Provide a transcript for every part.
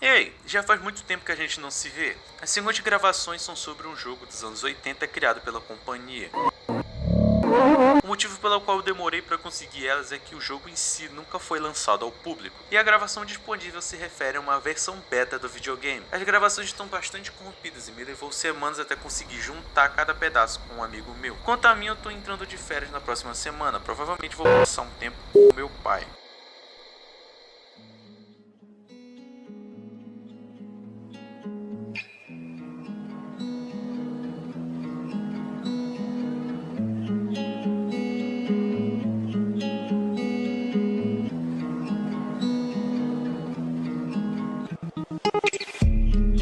Ei, já faz muito tempo que a gente não se vê. As seguintes gravações são sobre um jogo dos anos 80 criado pela companhia. O motivo pelo qual eu demorei para conseguir elas é que o jogo em si nunca foi lançado ao público, e a gravação disponível se refere a uma versão beta do videogame. As gravações estão bastante corrompidas e me levou semanas até conseguir juntar cada pedaço com um amigo meu. Quanto a mim, eu tô entrando de férias na próxima semana, provavelmente vou passar um tempo com meu pai.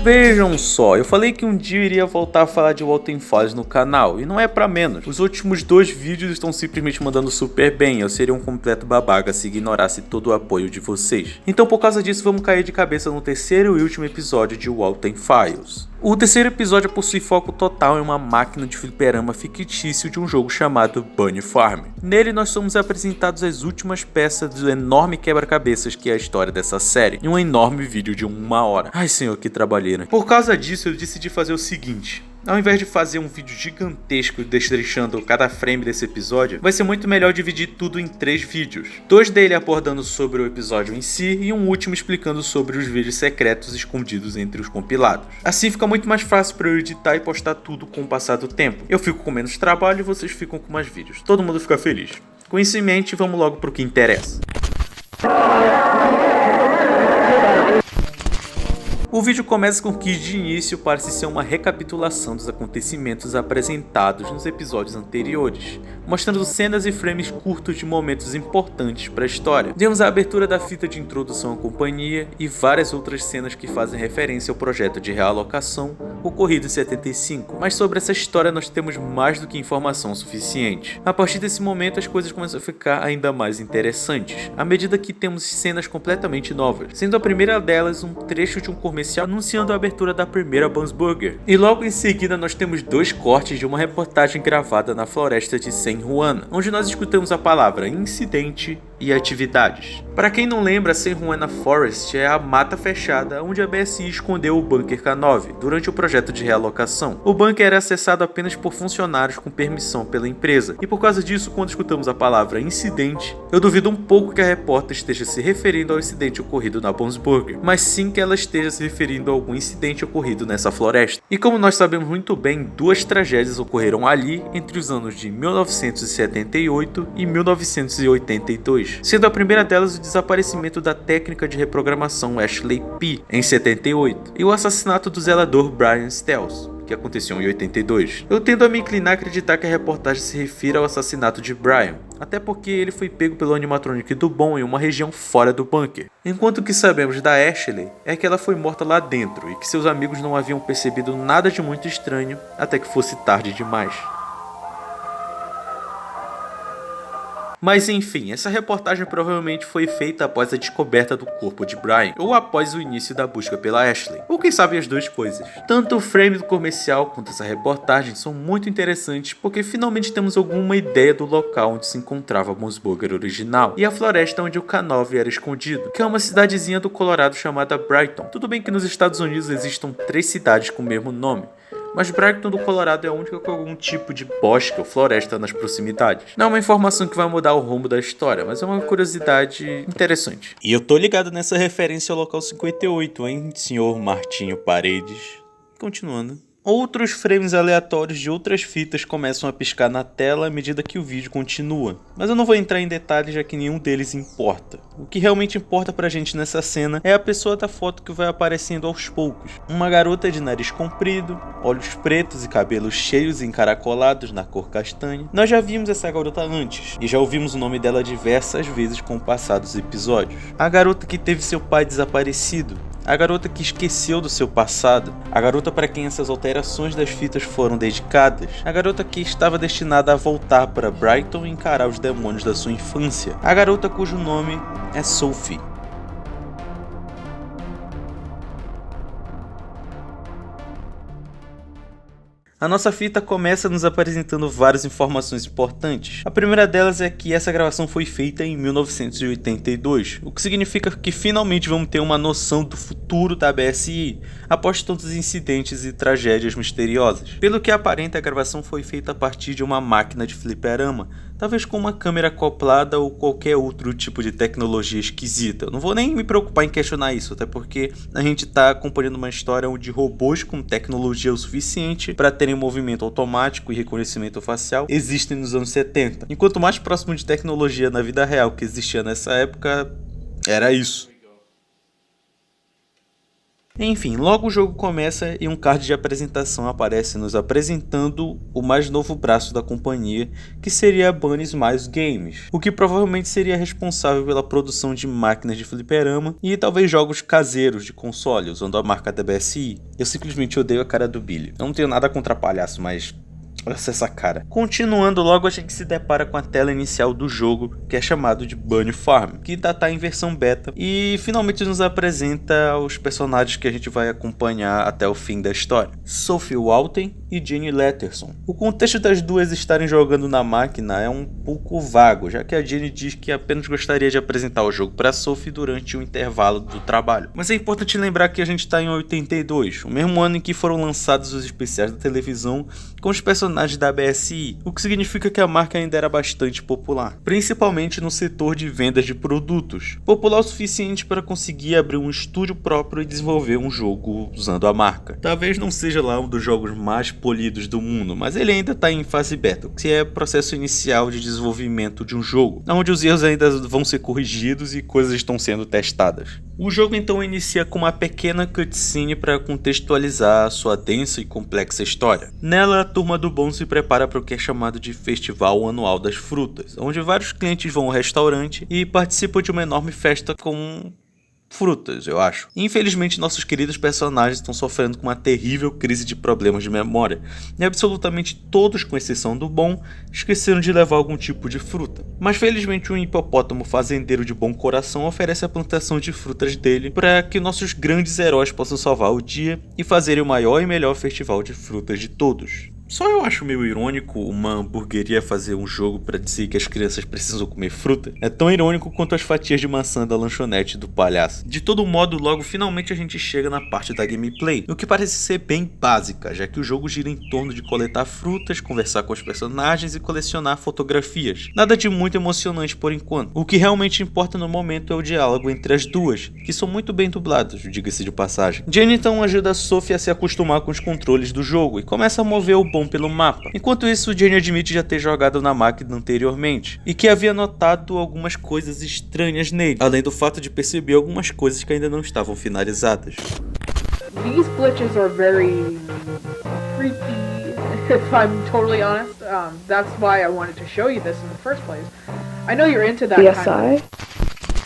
Vejam só, eu falei que um dia eu iria voltar a falar de Walten Fires no canal, e não é pra menos. Os últimos 2 vídeos estão simplesmente mandando super bem, eu seria um completo babaca se ignorasse todo o apoio de vocês. Então por causa disso vamos cair de cabeça no terceiro e último episódio de Walten Files. O terceiro episódio possui foco total em uma máquina de fliperama fictício de um jogo chamado Bunny Farm. Nele nós somos apresentados as últimas peças do enorme quebra-cabeças que é a história dessa série, em um enorme vídeo de 1 hora. Ai senhor, que trabalheira. Por causa disso eu decidi fazer o seguinte: ao invés de fazer um vídeo gigantesco destrinchando cada frame desse episódio, vai ser muito melhor dividir tudo em 3 vídeos. 2 dele abordando sobre o episódio em si e um último explicando sobre os vídeos secretos escondidos entre os compilados. Assim fica muito mais fácil para eu editar e postar tudo com o passar do tempo. Eu fico com menos trabalho e vocês ficam com mais vídeos. Todo mundo fica feliz. Com isso em mente, vamos logo pro que interessa. O vídeo começa com o que de início parece ser uma recapitulação dos acontecimentos apresentados nos episódios anteriores, mostrando cenas e frames curtos de momentos importantes para a história. Temos a abertura da fita de introdução à companhia e várias outras cenas que fazem referência ao projeto de realocação ocorrido em 75, mas sobre essa história nós temos mais do que informação suficiente. A partir desse momento as coisas começam a ficar ainda mais interessantes, à medida que temos cenas completamente novas, sendo a primeira delas um trecho de um comercial anunciando a abertura da primeira Bob's Burger. E logo em seguida nós temos 2 cortes de uma reportagem gravada na floresta de San Juan, onde nós escutamos a palavra incidente e atividades. Para quem não lembra, San Juan Forest é a mata fechada onde a BSI escondeu o Bunker K9 durante o projeto de realocação. O bunker era acessado apenas por funcionários com permissão pela empresa, e por causa disso, quando escutamos a palavra incidente, eu duvido um pouco que a repórter esteja se referindo ao incidente ocorrido na Bob's Burger, mas sim que ela esteja se referindo a algum incidente ocorrido nessa floresta. E como nós sabemos muito bem, 2 tragédias ocorreram ali entre os anos de 1978 e 1982. Sendo a primeira delas o desaparecimento da técnica de reprogramação Ashley P. em 78 e o assassinato do zelador Brian Stiles, que aconteceu em 82. Eu tendo a me inclinar a acreditar que a reportagem se refira ao assassinato de Brian, até porque ele foi pego pelo animatronic do Bom em uma região fora do bunker. Enquanto o que sabemos da Ashley é que ela foi morta lá dentro e que seus amigos não haviam percebido nada de muito estranho até que fosse tarde demais. Mas enfim, essa reportagem provavelmente foi feita após a descoberta do corpo de Brian, ou após o início da busca pela Ashley, ou quem sabe as 2 coisas. Tanto o frame do comercial quanto essa reportagem são muito interessantes porque finalmente temos alguma ideia do local onde se encontrava a Bob's Burger original, e a floresta onde o K9 era escondido, que é uma cidadezinha do Colorado chamada Brighton. Tudo bem que nos Estados Unidos existam 3 cidades com o mesmo nome, mas Brighton do Colorado é a única com algum tipo de bosque ou floresta nas proximidades. Não é uma informação que vai mudar o rumo da história, mas é uma curiosidade interessante. E eu tô ligado nessa referência ao local 58, hein, senhor Martinho Paredes. Continuando. Outros frames aleatórios de outras fitas começam a piscar na tela à medida que o vídeo continua, mas eu não vou entrar em detalhes já que nenhum deles importa. O que realmente importa pra gente nessa cena é a pessoa da foto que vai aparecendo aos poucos. Uma garota de nariz comprido, olhos pretos e cabelos cheios e encaracolados na cor castanha. Nós já vimos essa garota antes, e já ouvimos o nome dela diversas vezes com o passar dos episódios. A garota que teve seu pai desaparecido, a garota que esqueceu do seu passado, a garota para quem essas alterações das fitas foram dedicadas, a garota que estava destinada a voltar para Brighton e encarar os demônios da sua infância, a garota cujo nome é Sophie. A nossa fita começa nos apresentando várias informações importantes. A primeira delas é que essa gravação foi feita em 1982, o que significa que finalmente vamos ter uma noção do futuro da BSI, após tantos incidentes e tragédias misteriosas. Pelo que aparenta, a gravação foi feita a partir de uma máquina de fliperama, talvez com uma câmera acoplada ou qualquer outro tipo de tecnologia esquisita. Eu não vou nem me preocupar em questionar isso, até porque a gente está acompanhando uma história onde robôs com tecnologia o suficiente para terem movimento automático e reconhecimento facial existem nos anos 70. Enquanto mais próximo de tecnologia na vida real que existia nessa época, era isso. Enfim, logo o jogo começa e um card de apresentação aparece nos apresentando o mais novo braço da companhia, que seria a Bunny Smiles Games, o que provavelmente seria responsável pela produção de máquinas de fliperama e talvez jogos caseiros de console, usando a marca da BSI. Eu simplesmente odeio a cara do Billy. Eu não tenho nada contra palhaço, mas olha essa cara. Continuando, logo a gente se depara com a tela inicial do jogo, que é chamado de Bunny Farm, que ainda está em versão beta, e finalmente nos apresenta os personagens que a gente vai acompanhar até o fim da história. Sophie Walton e Jenny Letterson. O contexto das duas estarem jogando na máquina é um pouco vago, já que a Jenny diz que apenas gostaria de apresentar o jogo para Sophie durante o intervalo do trabalho. Mas é importante lembrar que a gente está em 82, o mesmo ano em que foram lançados os especiais da televisão com os personagens da BSI, o que significa que a marca ainda era bastante popular, principalmente no setor de vendas de produtos, popular o suficiente para conseguir abrir um estúdio próprio e desenvolver um jogo usando a marca. Talvez não seja lá um dos jogos mais polidos do mundo, mas ele ainda está em fase beta, que é o processo inicial de desenvolvimento de um jogo, onde os erros ainda vão ser corrigidos e coisas estão sendo testadas. O jogo então inicia com uma pequena cutscene para contextualizar a sua densa e complexa história. Nela, a turma do Bom se prepara para o que é chamado de Festival Anual das Frutas, onde vários clientes vão ao restaurante e participam de uma enorme festa com frutas, eu acho. Infelizmente, nossos queridos personagens estão sofrendo com uma terrível crise de problemas de memória, e absolutamente todos, com exceção do Bom, esqueceram de levar algum tipo de fruta. Mas felizmente, um hipopótamo fazendeiro de bom coração oferece a plantação de frutas dele para que nossos grandes heróis possam salvar o dia e fazerem o maior e melhor festival de frutas de todos. Só eu acho meio irônico uma hamburgueria fazer um jogo pra dizer que as crianças precisam comer fruta. É tão irônico quanto as fatias de maçã da lanchonete do palhaço. De todo modo, logo finalmente a gente chega na parte da gameplay, o que parece ser bem básica, já que o jogo gira em torno de coletar frutas, conversar com os personagens e colecionar fotografias. Nada de muito emocionante por enquanto. O que realmente importa no momento é o diálogo entre as duas, que são muito bem dublados, diga-se de passagem. Jenny então ajuda a Sophie a se acostumar com os controles do jogo e começa a mover o Bom pelo mapa. Enquanto isso, Jenny admite já ter jogado na máquina anteriormente e que havia notado algumas coisas estranhas nele, além do fato de perceber algumas coisas que ainda não estavam finalizadas. These glitches are very creepy, if I'm totally honest. That's why I wanted to show you this in the first place. I know you're into that kind of...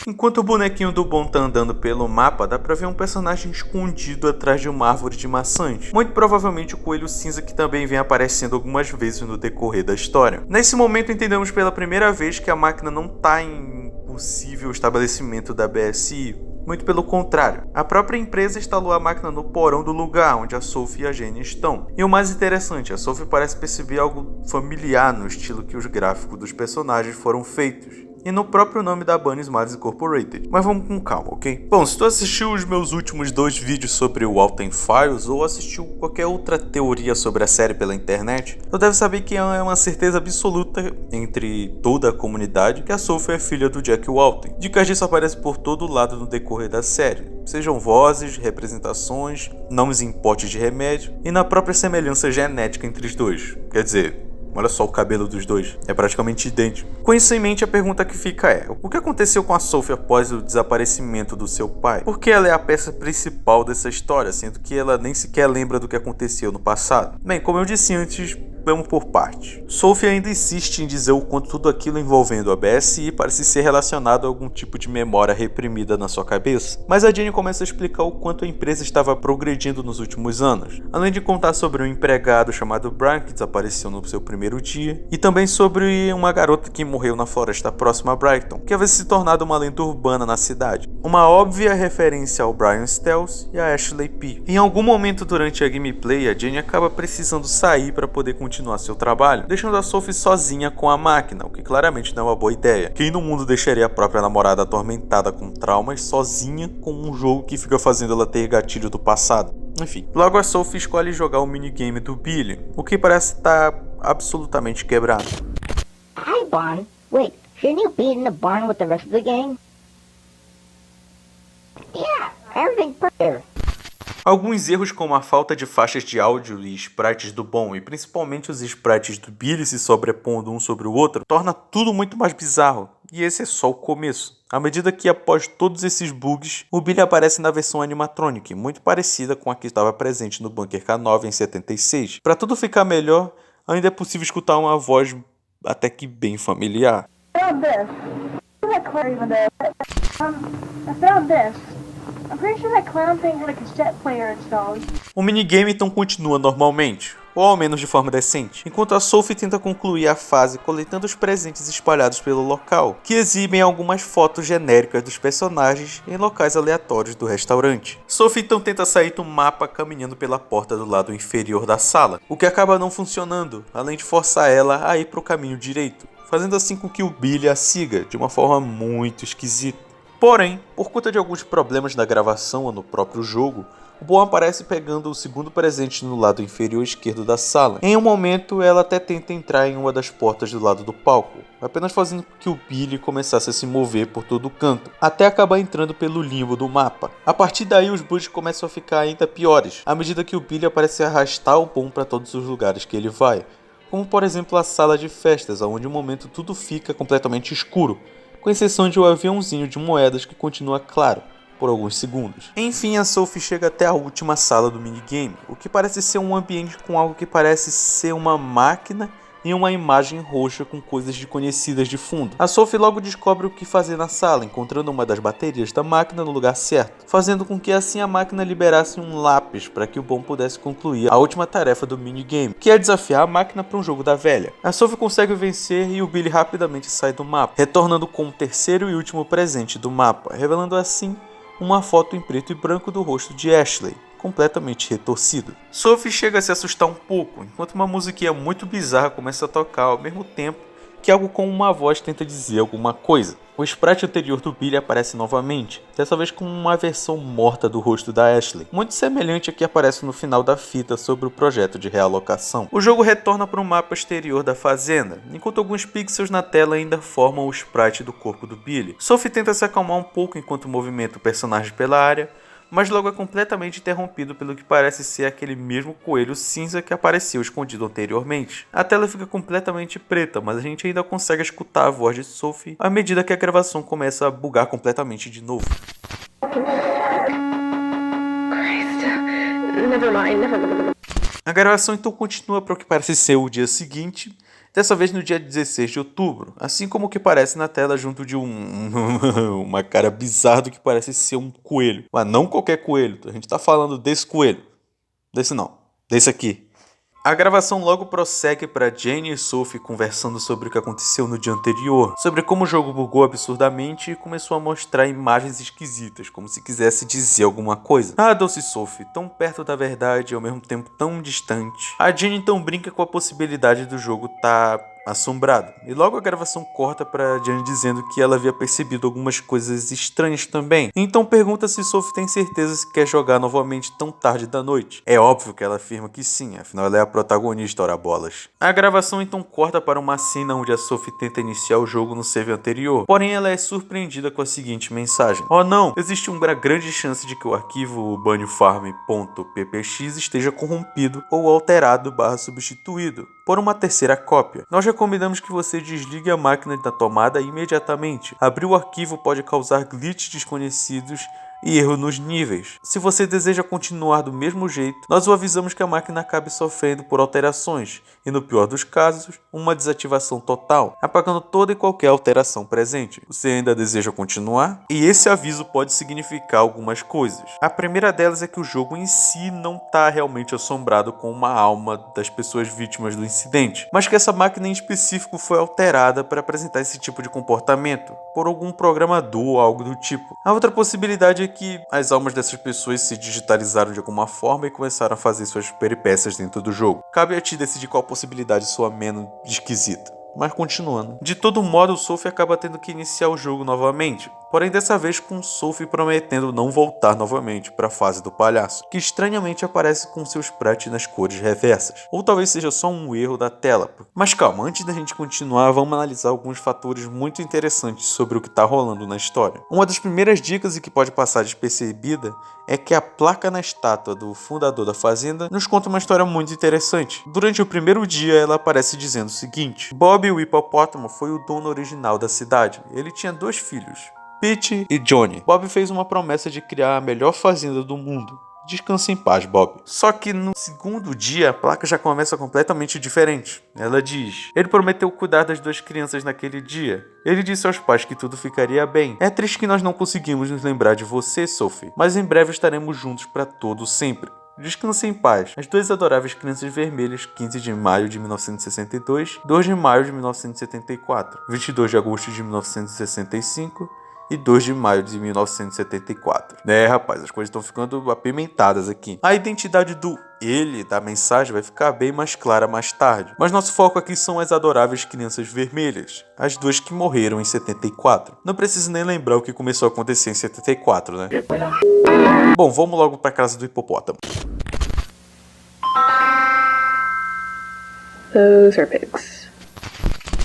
Enquanto o bonequinho do Bom tá andando pelo mapa, dá pra ver um personagem escondido atrás de uma árvore de maçãs. Muito provavelmente o coelho cinza, que também vem aparecendo algumas vezes no decorrer da história. Nesse momento entendemos pela primeira vez que a máquina não tá em possível estabelecimento da BSI. Muito pelo contrário, a própria empresa instalou a máquina no porão do lugar onde a Sophie e a Jenny estão. E o mais interessante, a Sophie parece perceber algo familiar no estilo que os gráficos dos personagens foram feitos, e no próprio nome da Bunny Smiles Incorporated. Mas vamos com calma, ok? Bom, se tu assistiu os meus últimos 2 vídeos sobre o Walton Files ou assistiu qualquer outra teoria sobre a série pela internet, tu deve saber que é uma certeza absoluta entre toda a comunidade que a Sophie é filha do Jack Walton. Dicas disso aparecem por todo lado no decorrer da série, sejam vozes, representações, nomes em potes de remédio e na própria semelhança genética entre os dois. Quer dizer, olha só o cabelo dos dois, é praticamente idêntico. Com isso em mente, a pergunta que fica é: o que aconteceu com a Sophie após o desaparecimento do seu pai? Por que ela é a peça principal dessa história, sendo que ela nem sequer lembra do que aconteceu no passado? Bem, como eu disse antes, vamos por parte. Sophie ainda insiste em dizer o quanto tudo aquilo envolvendo a BSI parece ser relacionado a algum tipo de memória reprimida na sua cabeça. Mas a Jenny começa a explicar o quanto a empresa estava progredindo nos últimos anos, além de contar sobre um empregado chamado Brian que desapareceu no seu primeiro dia, e também sobre uma garota que morreu na floresta próxima a Brighton, que havia se tornado uma lenda urbana na cidade. uma óbvia referência ao Brian Stels e a Ashley P. Em algum momento durante a gameplay, a Jenny acaba precisando sair para poder continuar seu trabalho, deixando a Sophie sozinha com a máquina, o que claramente não é uma boa ideia. Quem no mundo deixaria a própria namorada atormentada com traumas sozinha com um jogo que fica fazendo ela ter gatilho do passado? Enfim, logo a Sophie escolhe jogar o minigame do Billy, o que parece estar absolutamente quebrado. Hi, Barn. Wait, shouldn't you be in the barn with the rest of the gang? Yeah, everything's perfect. Alguns erros como a falta de faixas de áudio e sprites do bom, e principalmente os sprites do Billy se sobrepondo um sobre o outro, torna tudo muito mais bizarro. E esse é só o começo. À medida que após todos esses bugs, o Billy aparece na versão animatronic, muito parecida com a que estava presente no Bunker K9 em 76. Para tudo ficar melhor, ainda é possível escutar uma voz até que bem familiar. I found this. I'm pretty sure that clown thing had a cassette player installed. O minigame então continua normalmente, ou ao menos de forma decente, enquanto a Sophie tenta concluir a fase coletando os presentes espalhados pelo local, que exibem algumas fotos genéricas dos personagens em locais aleatórios do restaurante. Sophie então tenta sair do mapa caminhando pela porta do lado inferior da sala, o que acaba não funcionando, além de forçar ela a ir para o caminho direito, fazendo assim com que o Billy a siga de uma forma muito esquisita. Porém, por conta de alguns problemas na gravação ou no próprio jogo, o Bon aparece pegando o segundo presente no lado inferior esquerdo da sala. Em um momento, ela até tenta entrar em uma das portas do lado do palco, apenas fazendo com que o Billy começasse a se mover por todo o canto, até acabar entrando pelo limbo do mapa. A partir daí, os bugs começam a ficar ainda piores, à medida que o Billy parece arrastar o Bon para todos os lugares que ele vai, como por exemplo a sala de festas, onde no momento tudo fica completamente escuro, com exceção de um aviãozinho de moedas que continua claro por alguns segundos. Enfim, a Sophie chega até a última sala do minigame, o que parece ser um ambiente com algo que parece ser uma máquina e uma imagem roxa com coisas desconhecidas de fundo. A Sophie logo descobre o que fazer na sala, encontrando uma das baterias da máquina no lugar certo, fazendo com que assim a máquina liberasse um lápis para que o Bon pudesse concluir a última tarefa do minigame, que é desafiar a máquina para um jogo da velha. A Sophie consegue vencer e o Billy rapidamente sai do mapa, retornando com o terceiro e último presente do mapa, revelando assim uma foto em preto e branco do rosto de Ashley, completamente retorcido. Sophie chega a se assustar um pouco, enquanto uma musiquinha muito bizarra começa a tocar ao mesmo tempo que algo com uma voz tenta dizer alguma coisa. O sprite anterior do Billy aparece novamente, dessa vez com uma versão morta do rosto da Ashley, muito semelhante à que aparece no final da fita sobre o projeto de realocação. O jogo retorna para o mapa exterior da fazenda, enquanto alguns pixels na tela ainda formam o sprite do corpo do Billy. Sophie tenta se acalmar um pouco enquanto movimenta o personagem pela área, mas logo é completamente interrompido pelo que parece ser aquele mesmo coelho cinza que apareceu escondido anteriormente. A tela fica completamente preta, mas a gente ainda consegue escutar a voz de Sophie à medida que a gravação começa a bugar completamente de novo. A gravação então continua para o que parece ser o dia seguinte, dessa vez no dia 16 de outubro, assim como o que aparece na tela junto de uma cara bizarra do que parece ser um coelho. Mas não qualquer coelho, a gente tá falando desse coelho. Desse não, desse aqui. A gravação logo prossegue para Jenny e Sophie conversando sobre o que aconteceu no dia anterior, sobre como o jogo bugou absurdamente e começou a mostrar imagens esquisitas, como se quisesse dizer alguma coisa. Ah, doce Sophie, tão perto da verdade e ao mesmo tempo tão distante. A Jenny então brinca com a possibilidade do jogo estar assombrado, e logo a gravação corta para Jenny dizendo que ela havia percebido algumas coisas estranhas também. Então pergunta se Sophie tem certeza se quer jogar novamente tão tarde da noite. É óbvio que ela afirma que sim, afinal ela é a protagonista, ora bolas. A gravação então corta para uma cena onde a Sophie tenta iniciar o jogo no save anterior, porém ela é surpreendida com a seguinte mensagem: oh não, existe uma grande chance de que o arquivo bunnyfarm.ppx esteja corrompido ou alterado / substituído por uma terceira cópia. Nós recomendamos que você desligue a máquina da tomada imediatamente. Abrir o arquivo pode causar glitches desconhecidos e erro nos níveis. Se você deseja continuar do mesmo jeito, nós o avisamos que a máquina acabe sofrendo por alterações e, no pior dos casos, uma desativação total, apagando toda e qualquer alteração presente. Você ainda deseja continuar? E esse aviso pode significar algumas coisas. A primeira delas é que o jogo em si não está realmente assombrado com uma alma das pessoas vítimas do incidente, mas que essa máquina em específico foi alterada para apresentar esse tipo de comportamento, por algum programador ou algo do tipo. A outra possibilidade é que as almas dessas pessoas se digitalizaram de alguma forma e começaram a fazer suas peripécias dentro do jogo. Cabe a ti decidir qual possibilidade soa menos esquisita. Mas continuando. De todo modo, o Sophie acaba tendo que iniciar o jogo novamente, porém dessa vez com Sophie prometendo não voltar novamente para a fase do palhaço, que estranhamente aparece com seus sprites nas cores reversas. Ou talvez seja só um erro da tela. Mas calma, antes da gente continuar, vamos analisar alguns fatores muito interessantes sobre o que está rolando na história. Uma das primeiras dicas e que pode passar despercebida é que a placa na estátua do fundador da fazenda nos conta uma história muito interessante. Durante o primeiro dia, ela aparece dizendo o seguinte: Bob, o hipopótamo, foi o dono original da cidade. Ele tinha 2 filhos, Pete e Johnny. Bob fez uma promessa de criar a melhor fazenda do mundo. Descanse em paz, Bob. Só que no segundo dia, a placa já começa completamente diferente. Ela diz: ele prometeu cuidar das 2 crianças naquele dia. Ele disse aos pais que tudo ficaria bem. É triste que nós não conseguimos nos lembrar de você, Sophie, mas em breve estaremos juntos para todo sempre. Descanse em paz. As 2 adoráveis crianças vermelhas, 15 de maio de 1962, 2 de maio de 1974, 22 de agosto de 1965 e 2 de maio de 1974. Rapaz, as coisas estão ficando apimentadas aqui. A identidade do ele da mensagem vai ficar bem mais clara mais tarde, mas nosso foco aqui são as adoráveis crianças vermelhas, as 2 que morreram em 74. Não preciso nem lembrar o que começou a acontecer em 74, né? Bom, vamos logo para casa do hipopótamo. Those are pigs.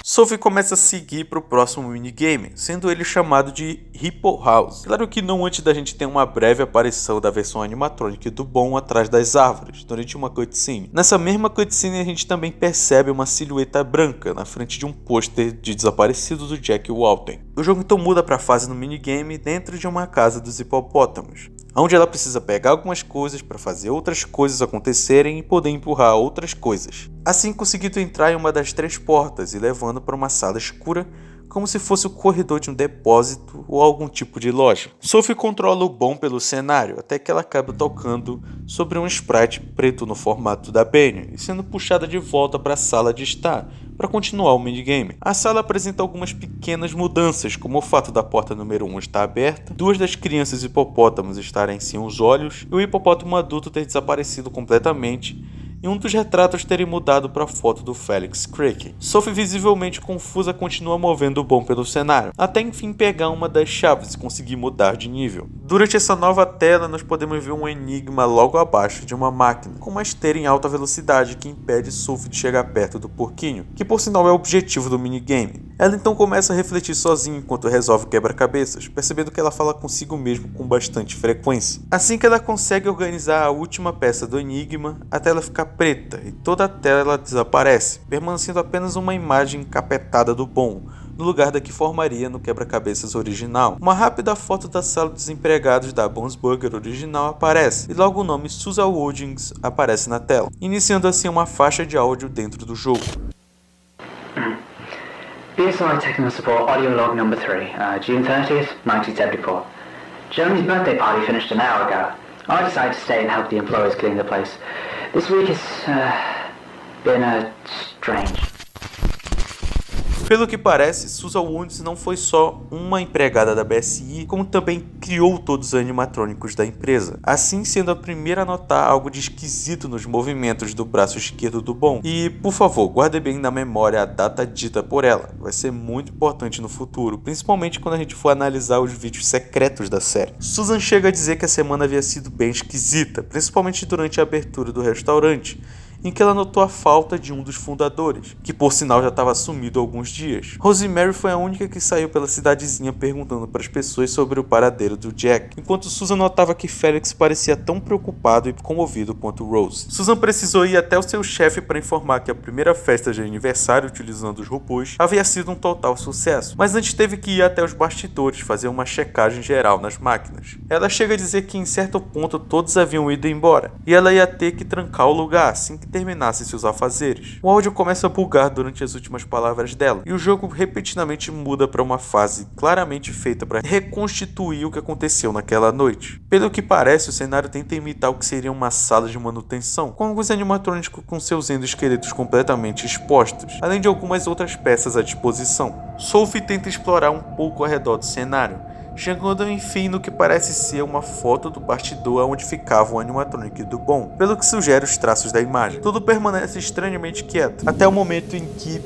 Sophie começa a seguir para o próximo minigame, sendo ele chamado de Hippo House. Claro que não antes da gente ter uma breve aparição da versão animatrônica do Bom atrás das árvores, durante uma cutscene. Nessa mesma cutscene a gente também percebe uma silhueta branca na frente de um pôster de desaparecido do Jack Walton. O jogo então muda para a fase no minigame dentro de uma casa dos hipopótamos, onde ela precisa pegar algumas coisas para fazer outras coisas acontecerem e poder empurrar outras coisas. Assim conseguindo entrar em uma das 3 portas e levando para uma sala escura, como se fosse o corredor de um depósito ou algum tipo de loja. Sophie controla o Bom pelo cenário, até que ela acaba tocando sobre um sprite preto no formato da Benny e sendo puxada de volta para a sala de estar, para continuar o minigame. A sala apresenta algumas pequenas mudanças, como o fato da porta número 1 estar aberta, 2 das crianças hipopótamos estarem sem os olhos e o hipopótamo adulto ter desaparecido completamente, e um dos retratos terem mudado para a foto do Felix Crick. Sophie, visivelmente confusa, continua movendo o Bom pelo cenário, até enfim pegar uma das chaves e conseguir mudar de nível. Durante essa nova tela, nós podemos ver um enigma logo abaixo de uma máquina, com uma esteira em alta velocidade que impede Sophie de chegar perto do porquinho, que por sinal é o objetivo do minigame. Ela então começa a refletir sozinha enquanto resolve o quebra-cabeças, percebendo que ela fala consigo mesmo com bastante frequência. Assim que ela consegue organizar a última peça do enigma, a tela fica preta e toda a tela desaparece, permanecendo apenas uma imagem encapetada do Bom, no lugar da que formaria no quebra-cabeças original. Uma rápida foto da sala dos empregados da Bob's Burger original aparece, e logo o nome Susan Woodings aparece na tela, iniciando assim uma faixa de áudio dentro do jogo. BSI Technical Support Audio Log Number 3, June 30th, 1974. Jeremy's birthday party finished an hour ago. I decided to stay and help the employees clean the place. This week has been strange. Pelo que parece, Susan Woodings não foi só uma empregada da BSI, como também criou todos os animatrônicos da empresa, assim sendo a primeira a notar algo de esquisito nos movimentos do braço esquerdo do Bom. E, por favor, guarde bem na memória a data dita por ela, vai ser muito importante no futuro, principalmente quando a gente for analisar os vídeos secretos da série. Susan chega a dizer que a semana havia sido bem esquisita, principalmente durante a abertura do restaurante, em que ela notou a falta de um dos fundadores, que por sinal já estava sumido há alguns dias. Rosemary foi a única que saiu pela cidadezinha perguntando para as pessoas sobre o paradeiro do Jack, enquanto Susan notava que Felix parecia tão preocupado e comovido quanto Rose. Susan precisou ir até o seu chefe para informar que a primeira festa de aniversário utilizando os robôs havia sido um total sucesso, mas antes teve que ir até os bastidores fazer uma checagem geral nas máquinas. Ela chega a dizer que em certo ponto todos haviam ido embora, e ela ia ter que trancar o lugar assim que terminasse seus afazeres. O áudio começa a bugar durante as últimas palavras dela, e o jogo repetidamente muda para uma fase claramente feita para reconstituir o que aconteceu naquela noite. Pelo que parece, o cenário tenta imitar o que seria uma sala de manutenção, com alguns animatrônicos com seus endosqueletos completamente expostos, além de algumas outras peças à disposição. Sophie tenta explorar um pouco ao redor do cenário, chegando enfim no que parece ser uma foto do bastidor onde ficava o animatronic do Bon, pelo que sugere os traços da imagem. Tudo permanece estranhamente quieto, até o momento em que...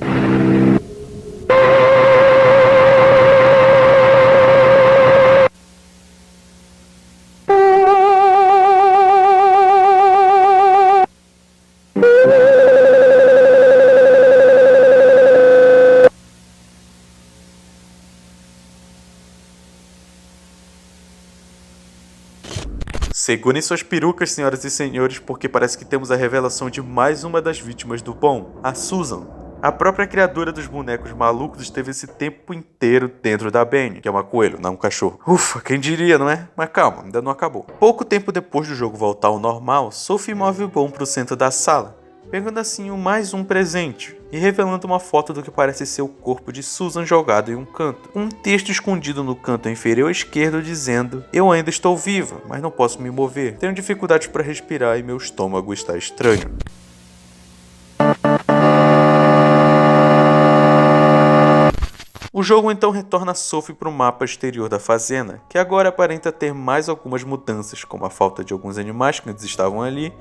Segurem suas perucas, senhoras e senhores, porque parece que temos a revelação de mais uma das vítimas do Bon, a Susan. A própria criadora dos bonecos malucos esteve esse tempo inteiro dentro da Benny, que é uma coelho, não um cachorro. Ufa, quem diria, não é? Mas calma, ainda não acabou. Pouco tempo depois do jogo voltar ao normal, Sophie move o Bon para o centro da sala, pegando assim mais um presente e revelando uma foto do que parece ser o corpo de Susan jogado em um canto. Um texto escondido no canto inferior esquerdo dizendo: "Eu ainda estou viva, mas não posso me mover. Tenho dificuldades para respirar e meu estômago está estranho." O jogo então retorna Sophie para o mapa exterior da fazenda, que agora aparenta ter mais algumas mudanças, como a falta de alguns animais que antes estavam ali,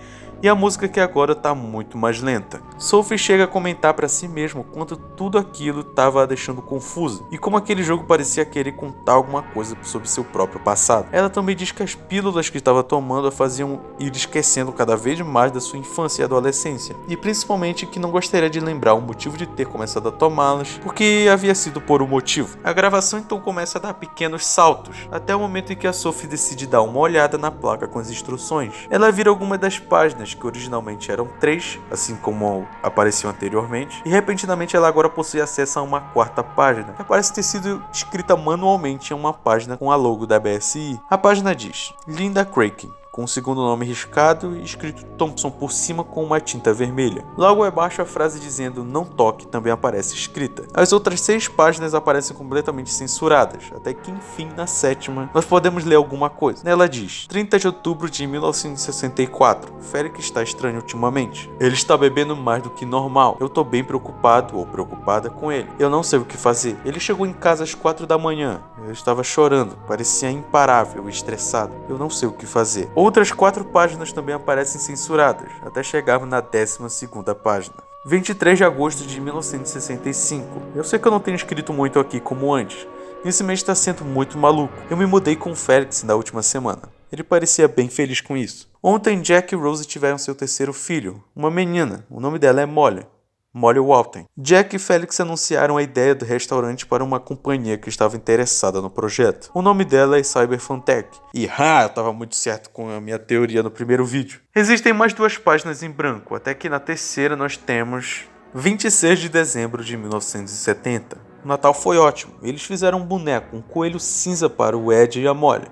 e a música que agora está muito mais lenta. Sophie chega a comentar para si mesma quanto tudo aquilo estava a deixando confusa, e como aquele jogo parecia querer contar alguma coisa sobre seu próprio passado. Ela também diz que as pílulas que estava tomando a faziam ir esquecendo cada vez mais da sua infância e adolescência, e principalmente que não gostaria de lembrar o motivo de ter começado a tomá-las, porque havia sido por um motivo. A gravação então começa a dar pequenos saltos, até o momento em que a Sophie decide dar uma olhada na placa com as instruções. Ela vira alguma das páginas, que originalmente eram 3, assim como apareciam anteriormente, e repentinamente ela agora possui acesso a uma quarta página, que parece ter sido escrita manualmente em uma página com a logo da BSI. A página diz: Linda Kraken, com o segundo nome riscado e escrito Thompson por cima com uma tinta vermelha. Logo abaixo a frase dizendo "não toque" também aparece escrita. As outras 6 páginas aparecem completamente censuradas, até que enfim na 7ª nós podemos ler alguma coisa. Nela diz: 30 de outubro de 1964, Felix está estranho ultimamente. Ele está bebendo mais do que normal. Eu tô bem preocupado ou preocupada com ele. Eu não sei o que fazer. Ele chegou em casa às 4 da manhã. Eu estava chorando, parecia imparável e estressado. Eu não sei o que fazer. Outras 4 páginas também aparecem censuradas, até chegarmos na 12ª página. 23 de agosto de 1965. Eu sei que eu não tenho escrito muito aqui como antes. Esse mês está sendo muito maluco. Eu me mudei com o Felix na última semana. Ele parecia bem feliz com isso. Ontem Jack e Rose tiveram seu terceiro filho, uma menina. O nome dela é Molly Walton. Jack e Felix anunciaram a ideia do restaurante para uma companhia que estava interessada no projeto. O nome dela é Cyberfantech. E eu estava muito certo com a minha teoria no primeiro vídeo. Existem mais 2 páginas em branco, até que na terceira nós temos 26 de dezembro de 1970. O Natal foi ótimo. Eles fizeram um boneco, um coelho cinza para o Ed e a Molly.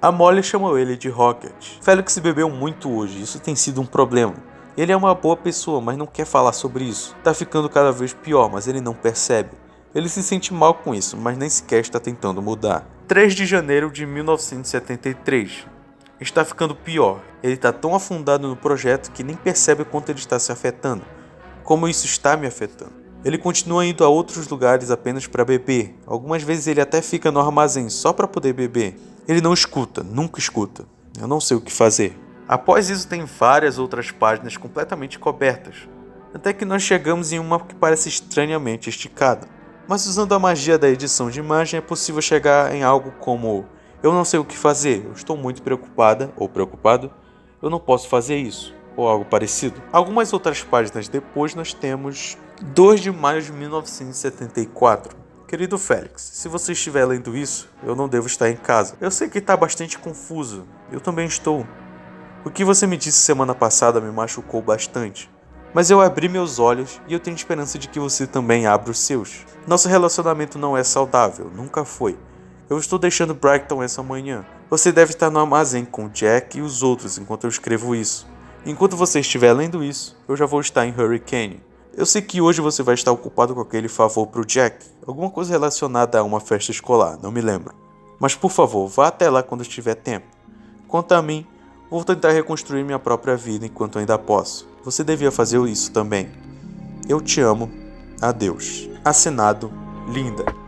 A Molly chamou ele de Rocket. Felix bebeu muito hoje, isso tem sido um problema. Ele é uma boa pessoa, mas não quer falar sobre isso. Tá ficando cada vez pior, mas ele não percebe. Ele se sente mal com isso, mas nem sequer está tentando mudar. 3 de janeiro de 1973. Está ficando pior. Ele está tão afundado no projeto que nem percebe o quanto ele está se afetando. Como isso está me afetando. Ele continua indo a outros lugares apenas para beber. Algumas vezes ele até fica no armazém só para poder beber. Ele não escuta, nunca escuta. Eu não sei o que fazer. Após isso tem várias outras páginas completamente cobertas, até que nós chegamos em uma que parece estranhamente esticada. Mas usando a magia da edição de imagem é possível chegar em algo como: eu não sei o que fazer, eu estou muito preocupada ou preocupado, eu não posso fazer isso, ou algo parecido. Algumas outras páginas depois nós temos 2 de maio de 1974. Querido Felix, se você estiver lendo isso, eu não devo estar em casa. Eu sei que está bastante confuso, eu também estou. O que você me disse semana passada me machucou bastante, mas eu abri meus olhos e eu tenho esperança de que você também abra os seus. Nosso relacionamento não é saudável, nunca foi. Eu estou deixando Brighton essa manhã. Você deve estar no armazém com Jack e os outros enquanto eu escrevo isso. Enquanto você estiver lendo isso, eu já vou estar em Hurricane. Eu sei que hoje você vai estar ocupado com aquele favor pro Jack, alguma coisa relacionada a uma festa escolar, não me lembro. Mas por favor, vá até lá quando tiver tempo. Quanto a mim, vou tentar reconstruir minha própria vida enquanto ainda posso. Você devia fazer isso também. Eu te amo. Adeus. Assinado, Linda.